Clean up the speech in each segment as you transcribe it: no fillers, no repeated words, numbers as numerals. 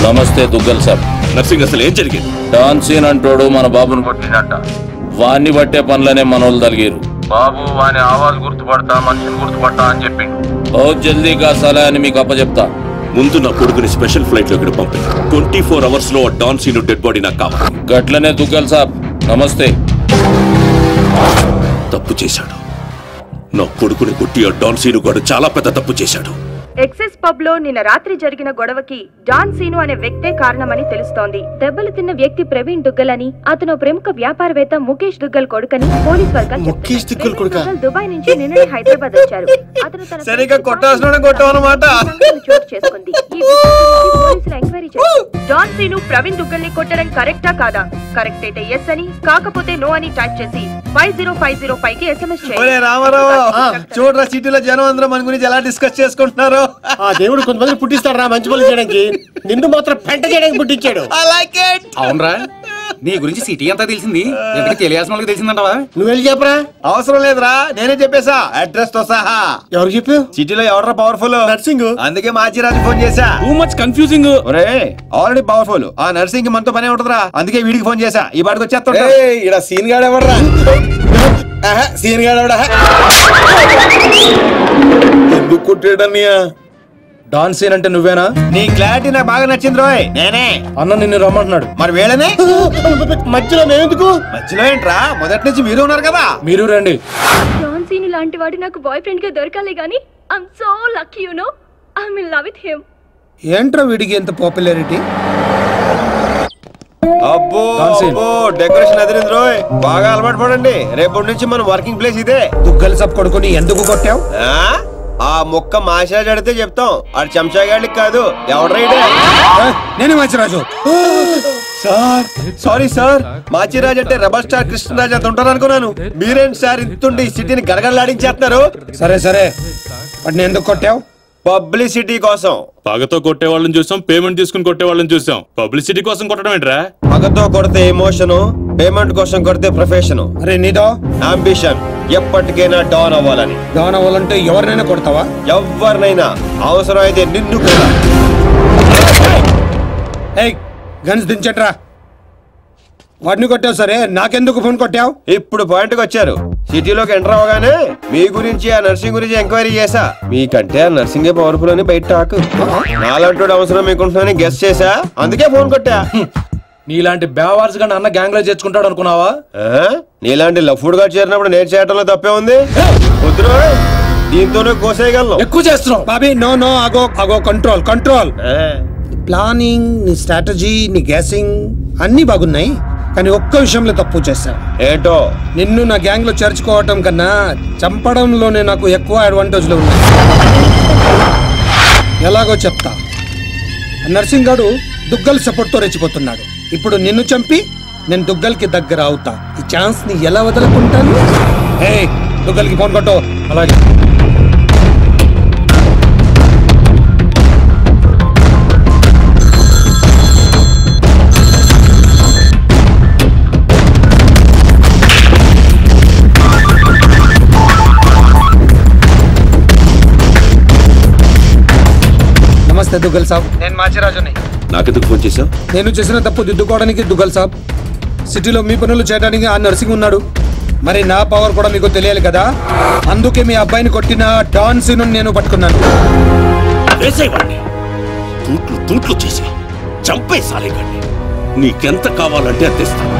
నమస్తే దుగ్గల్ సాబ్. నర్సింగ్ అసలు ఏం జరిగింది? డాన్ సీన్ అంటోడు మన బాబును కొట్టినట్ట. వాణ్ణి బట్టే పనులనే మనోళ్ళు తలిగారు. బాబు వాని ఆవాజ్ గుర్తుపడతా, మనిషిని గుర్తుపడతా అని చెప్పిండు. బహుత్ జల్దీగా సలహా అని మీకు అప్పచెప్తా. ముందు నా కొడుకుని స్పెషల్ ఫ్లైట్ లో ఇక్కడ పంపింది. 24 hours లో డాన్ సీన్ డెడ్ బాడీ నాకు కావాలి. గట్లనే దుగ్గల్ సాబ్. నమస్తే. తప్పు చేశాడు. నా కొడుకుని కొట్టి ఆ డాన్ సీను గాడు చాలా పెద్ద తప్పు చేశాడు. ఎక్సెస్ పబ్ లో నిన్న రాత్రి జరిగిన గొడవకి డాన్ సీను అనే వ్యక్తే కారణమని తెలుస్తోంది. దెబ్బలు తిన్న వ్యక్తి ప్రవీణ్ దుగ్గల్ అని, అతను ప్రముఖ వ్యాపారవేత్త ముఖేష్ దుగ్గల్ కొడుకని పోలీస్ వర్గాలు చెప్తున్నారు. దుబాయ్ నుంచి నిన్న హైదరాబాద్ వచ్చారు. అతను తన చోటు చేసుకుంది. ఈ పోలీసులు ఎంక్వైరీ చేశారు. డాన్ సీను ప్రవీణ్ దుగ్గల్ ని కొట్టడం కరెక్టా కాదా? కరెక్ట్ అయితే ఎస్ అని, కాకపోతే నో అని టైప్ చేసి 50505 కి SMS చేయండి. చూడరా సిటీలో జనం అందరూ మన గురించి ఎలా డిస్కస్ చేసుకుంటున్నారు. ఆ దేవుడు కొంతమంది పుట్టిస్తాడు రా మంచి పనులు చేయడానికి. నిన్ను మాత్రం పెంట చేయడానికి పుట్టించాడు. అవునరా, నీ గురించి సిటీ అంతా తెలిసింది. ఎందుకు తెలియాల్సిన వాళ్ళకి తెలిసిందంటవా? నువ్వు వెళ్ళి చెప్పరా. అవసరం లేదురా, నేనే చెప్పేశా అడ్రస్ తో సహా. ఎవరు చెప్పు? సిటీలో ఎవడరా పవర్ఫుల్? నర్సింగ్. అందుకే మాచిరాజు ఫోన్ చేశా. Too much confusing. ఒరే ఆల్రెడీ పవర్ఫుల్, ఆ నర్సింగ్ మనతో పనే ఉంటదిరా. అందుకే వీడికి ఫోన్ చేశా. ఈ బాడికి వచ్చేస్తా. ఇక్కడ సీన్ గాడు ఎవర్రా? సీన్ గాడు ఎవడా? ఎందుకు కొట్టాడన్నయ్యా? డాన్ సీన్ అంటే నువ్వేనా? నీ క్లారిటీ నాకు బాగా నచ్చింది రోయ్. నేనే అన్న నిన్ను రమ్మంటున్నాడు. మరి వేళనే మధ్యలో మేమెందుకు? మధ్యలో ఏంట్రా, మొదటి నుంచి మీరు ఉన్నారు కదా. మీరు రండి. డాన్ సీను లాంటి వాడు నాకు బాయ్ ఫ్రెండ్ గా దొరకాలి గానీ I'm so lucky, you know. I'm in love with him. ఏంట్రా వీడికి ఎంత పాపులారిటీ? అబ్బో డెకరేషన్ అదిరింది రోయ్. బాగా అలవాటు పడండి. రేపటి నుంచి మన వర్కింగ్ ప్లేస్ ఇదే. దుగ్గల్ సబ్ కొడుకుని ఎందుకు కొట్టావు? ఆ మొక్క మాసిరాజు అడితే చెప్తాం. అది చెంచాగాడికి కాదు. ఎవడ్రైడే? నేనే Machiraju. Sir sorry sir, Machiraj అంటే రెబల్ స్టార్ కృష్ణరాజు అంత ఉంటారు అనుకున్నాను. మీరేంటి సార్ ఇంతుండి ఈ సిటీని గడగడలాడించేస్తున్నారు? సరే సరే, వాడిని ఎందుకు కొట్టావు? పబ్లిసిటీ కోసం. పగతో కొట్టే వాళ్ళని చూసాం, పేమెంట్ తీసుకుని కొట్టే వాళ్ళని చూసాం. పబ్లిసిటీ కోసం కొట్టడం ఏంట్రా? పగతో కొడితే ఎమోషన్, పేమెంట్ కోసం కొడితే ప్రొఫెషన్. అరే నీదో అంబిషన్ ఎప్పటికైనా డాన్ అవ్వాలని. డాన్ అవ్వాలంటే ఎవరినైనా కొడతావా? ఎవరినైనా, అవసరం అయితే నిన్ను కూడా. గన్స్ దించట్రా. వాడిని కొట్టావు సరే, నాకెందుకు ఫోన్ కొట్టావు? ఇప్పుడు పాయింట్కి వచ్చారు. సిటీలోకి ఎంటర్ అవగానే మీ గురించి, ఆ నర్సింగ్ గురించి ఎంక్వైరీ చేశా. మీకంటే ఆ నర్సింగే పవర్ఫుల్ అని బయట టాక్. నాలంటూ అవసరం మీకుంటున్నాని గెస్ చేశా, అందుకే ఫోన్ కొట్టా. నీలాంటి బేవార్స్ గా అన్న గ్యాంగ్ లో చేర్చుకుంటాడు అనుకున్నావా? నీలాంటి లఫ్డ్ గా చేరినప్పుడు నేను చేయటంలో తప్పే ఉంది. కుదురు, దీంతోనే కోసేయగలను. ఎక్కువ చేస్తున్నావు బాబీ. నో నో, అగో అగో, కంట్రోల్ కంట్రోల్. ప్లానింగ్, నీ స్ట్రాటజీ, నీ గ్యాసింగ్ అన్ని బాగున్నాయి, కానీ ఒక్క విషయంలో తప్పు చేశావు. ఏంటో? నిన్ను నా గ్యాంగ్ లో చేర్చుకోవటం కన్నా చంపడంలోనే నాకు ఎక్కువ అడ్వాంటేజ్లు ఉన్నాయి. ఎలాగో చెప్తా. నర్సింగ్ గాడు దుగ్గల్ సపోర్ట్ తో రెచ్చిపోతున్నాడు. ఇప్పుడు నిన్ను చంపి నేను దుగ్గల్ కి దగ్గర అవుతా. ఈ ఛాన్స్ ని ఎలా వదలకుంటాను? దుగ్గల్ కి ఫోన్ కొట్టు. అలాగే. నమస్తే దుగ్గల్ సాబ్, నేను మాచిరాజుని. నాకెందుకు ఫోన్ చేశావు? నేను చేసిన తప్పు దిద్దుకోవడానికి దుగ్గల్ సాబ్. సిటీలో మీ పనులు చేయడానికి ఆ నర్సింగ్ ఉన్నాడు. మరి నా పవర్ కూడా మీకు తెలియాలి కదా. అందుకే మీ అబ్బాయిని కొట్టిన డాన్ సీను నేను పట్టుకున్నాను. వేసేవాడిని తూట్లు తూట్లు చేసి చంపేసాలేకండి. నీకెంత కావాలంటే అందిస్తాను.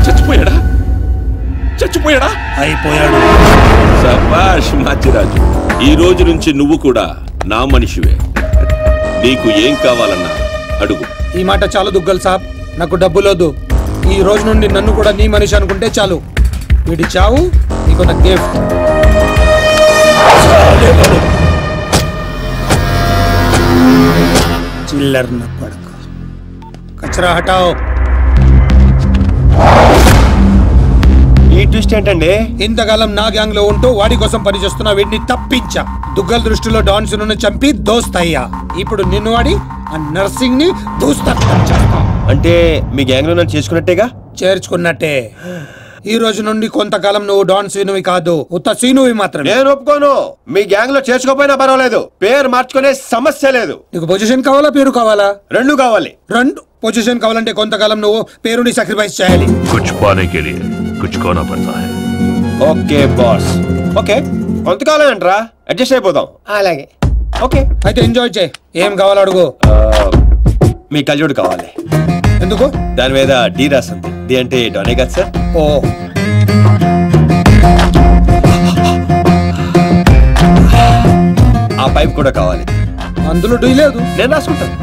చచ్చిపోయాడా? చచ్చిపోయాడా? అయిపోయాడు. శభాష్ మాచిరాజు, ఈ రోజు నుంచి నువ్వు కూడా నా మనిషివే. నీకు ఏం కావాలన్నా అడుగు. ఈ మాట చాలు దుగ్గల్ సాబ్, నాకు డబ్బులోదు. ఈ రోజు నుండి నన్ను కూడా నీ మనిషి అనుకుంటే చాలు. వీడి చావు నీకు నా గిఫ్ట్. చిల్లర్ నా పడక. కచరా హటాओ. ఈ ట్విస్ట్ ఏంటండి? ఇంతకాలం నా గ్యాంగ్ లో ఉంటూ వాడి కోసం పనిచేస్తున్న వీడిని తప్పించా. దుగ్గల్ దృష్టిలో డాన్ సీనుని చంపి దోస్తయ్యా. ఇప్పుడు నిన్ను వాడి ఆ నర్సింగ్ ని దూస్తా. అంటే మీ గ్యాంగ్ లో నన్ను చేసుకున్నట్టేగా? చేర్చుకున్నట్టే. ఈ రోజు నుండి కొంతకాలం నువ్వు డాన్ సీనువి కాదు, ఉత్త సీనువి మాత్రమే. నేను ఒప్పుకోను. మీ గ్యాంగ్ లో చేర్చుకోపోయినా పర్వాలేదు, పేరు మార్చుకునే సమస్య లేదు. నీకు పొజిషన్ కావాలా పేరు కావాలా? రెండు కావాలి. రెండు. పొజిషన్ కావాలంటే కొంతకాలం నువ్వు పేరుని సాక్రిఫైస్ చేయాలి. कुछ पाने के लिए कुछ खोना पड़ता है. Okay boss. ఓకే, కొంతకాలం ఏంట్రా, అడ్జస్ట్ అయిపోదాం. అలాగే. ఓకే, అయితే ఎంజాయ్ చేయి. ఏం కావాలో అడుగు. మీ కళ్ళజోడు కావాలి. ఎందుకు? దాని మీద డి రాసింది. డి అంటే డోనే కదా సార్. ఓ, ఆ పైప్ కూడా కావాలి. అందులో డీ లేదు. నేను రాసుకుంటాను.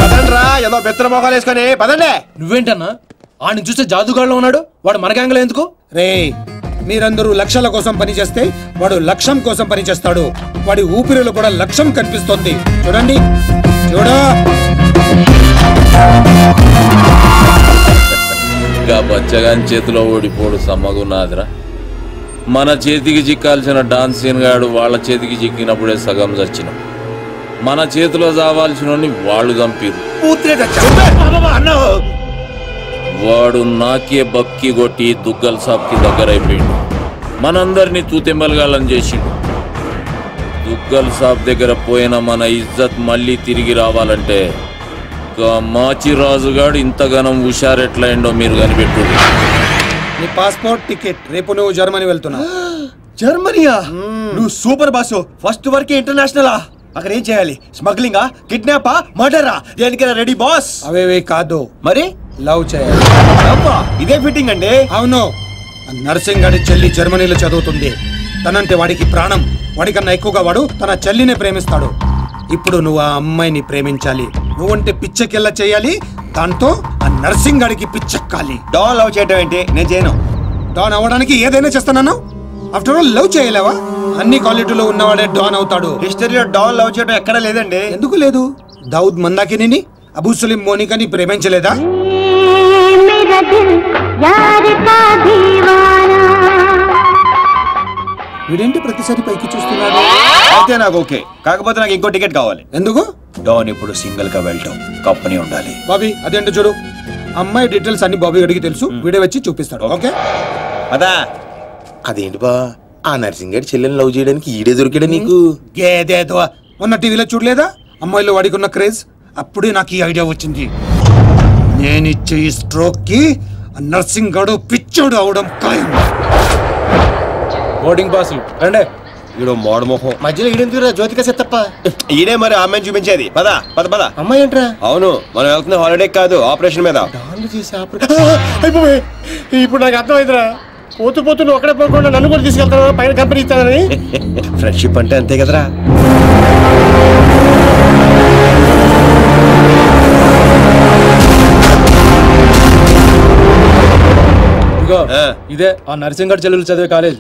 పదండ్రా, ఏదో బెత్తర మొఖాలు వేసుకొని పదండి. నువ్వేంటన్నా ఆడిని చూస్తే జాదుగాడులో ఉన్నాడు, వాడు మన గ్యాంగ్లో ఎందుకు? రే, మీరందరూ లక్షల కోసం పనిచేస్తే వాడు లక్ష్యం కోసం పనిచేస్తాడు. వాడి ఊపిరిలో కూడా లక్ష్యం కనిపిస్తోంది. చూడండి, చూడా. ఇంకా బచ్చగాని చేతిలో ఓడిపోడు సమ్మగున్నాదిరా. మన చేతికి చిక్కాల్సిన డాన్సీన్ గాడు వాళ్ళ చేతికి చిక్కినప్పుడే సగం చచ్చినాం. మన చేతిలో చావాల్సిన వాళ్ళు చంపిరు. వాడు నాకే బక్కి కొట్టి దుగ్గల్ సాబ్కి దగ్గరైపోయిండు. మనందరినీ తూతెంబలగాలని చేసిండు. దుగ్గల్ సాబ్ దగ్గర పోయిన మన ఇజ్జత్ మళ్ళీ తిరిగి రావాలంటే మాచిరాజుగాడు ఇంతగానం హుషారెట్లయిండో మీరు కనిపెట్టు. నీ పాస్పోర్ట్ టికెట్, రేపు నువ్వు జర్మనీ వెళ్తున్నావు. జర్మనీయా? నువ్వు సూపర్ బాసు. ఫస్ట్ వరకే ఇంటర్నేషనలా? అక్కడ ఏం చేయాలి? స్మగ్లింగా, కిడ్నాపా, మర్డరా? దేనికైనా రెడీ బాస్. అవేవే కాదు, మరి లవ్ చేయాలి. ఇదే ఫిట్టింగ్ అండి. అవును. నర్సింగ్ గారి చెల్లి జర్మనీలో చదువుతుంది. తనంటే వాడికి ప్రాణం. వాడికన్నా ఎక్కువగా వాడు తన చెల్లినే ప్రేమిస్తాడు. ఇప్పుడు నువ్వు ఆ అమ్మాయిని ప్రేమించాలి. నువ్వంటే పిచ్చెకెళ్ళ చేయాలి. దాంతో ఆ నర్సింగ్ గారికి పిచ్చెక్కాలి. డాన్ లవ్ చేయటం ఏంటి? నేను చేయను. డాన్ అవ్వడానికి ఏదైనా చేస్తానన్నా? ఆఫ్టర్ ఆల్ లవ్ చేయలేవా? అన్ని క్వాలిటీలో ఉన్నవాడే డాన్ అవుతాడు. హిస్టరీలో డాన్ లవ్ చేయడం ఎక్కడా లేదండి. ఎందుకు లేదు? దావుద్ మందాకిని, అబూ సలీం మోనికాని ప్రేమించలేదా? వీడేంటి ప్రతిసారి పైకి చూస్తున్నాడు? అయితే నాకు ఓకే, కాకపోతే నాకు ఇంకో టికెట్ కావాలి. ఎందుకు? డాన్ ఇప్పుడు సింగిల్ గా వెళ్ళటం, కంపెనీ ఉండాలి. బాబీ, అదేంటో చూడు. అమ్మాయి డీటెయిల్స్ అన్ని బాబీ గడికి తెలుసు. వీడియో వచ్చి చూపిస్తాడు. ఓకే అదా? అదేంటి బా, ఆ నర్సింగ్ గారి చెల్లెని లవ్ చేయడానికి ఈడే దొరికాడు నీకు? గేదేదో మొన్న టీవీలో చూడలేదా అమ్మాయిలో వాడికి ఉన్న క్రేజ్? అప్పుడే నాకు ఈ ఐడియా వచ్చింది. నేనిచ్చే ఈ స్ట్రోక్ కి నర్సింగ్ గాడు పిచ్చోడు అవడం ఖాయం. బోర్డింగ్ పాసులు రండి. ఈడో మోడ మొహం. మధ్యలో ఈడెందుకు జ్యోతిక సెత్తప్ప? ఈడే మరి అమ్మాయిని చూపించేది. పద పద పద. అమ్మాయి ఏంట్రా? అవును, మనం వెళ్తున్న హాలిడే కాదు, ఆపరేషన్ మీద. ఇప్పుడు నాకు అర్థమైందిరా. పోతూ పోతూ నువ్వు అక్కడే పోకుండా నన్ను కూడా తీసుకెళ్తాను, పైన కంపెనీ ఇస్తానని. ఫ్రెండ్షిప్ అంటే అంతే కదరా. ఇదే ఆ నర్సింగ్ గారి చెల్లెలు చదివే కాలేజ్.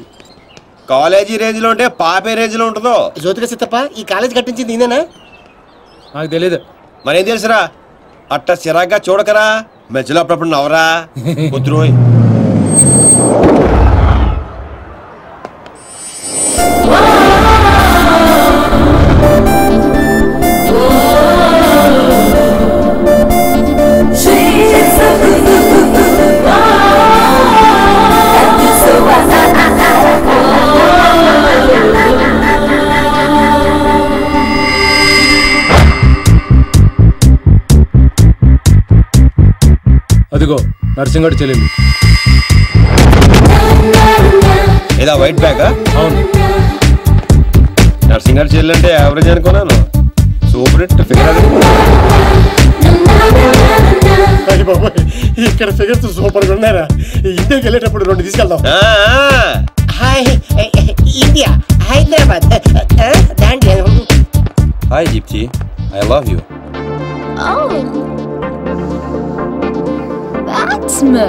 కాలేజీ రేంజ్ లో ఉంటే పాపే రేంజ్ లో ఉంటుందో. జ్యోతిక సెత్తప్ప ఈ కాలేజ్ కట్టించింది ఇదేనా? నాకు తెలియదు. మరేం తెలుసురా? అట్ట చిరాగ్గా చూడకరా, మధ్యలో అప్పుడప్పుడు నవరా. కుదురోయ్. అదిగో నర్సింగ్ గారి చెల్లెలు. ఏదా వైట్ బ్యాగ్? అవును. నర్సింగ్ గారు చెల్లంటే యావరేజ్ అనుకున్నాను. Super hit figure. ఇక్కడ ఫిగర్స్ సూపర్ గా ఉన్నారా? ఇండియాకి వెళ్ళేటప్పుడు రెండు తీసుకెళ్దాం. India, Hyderabad. Hi Deepti, I love you. Oh, that's me.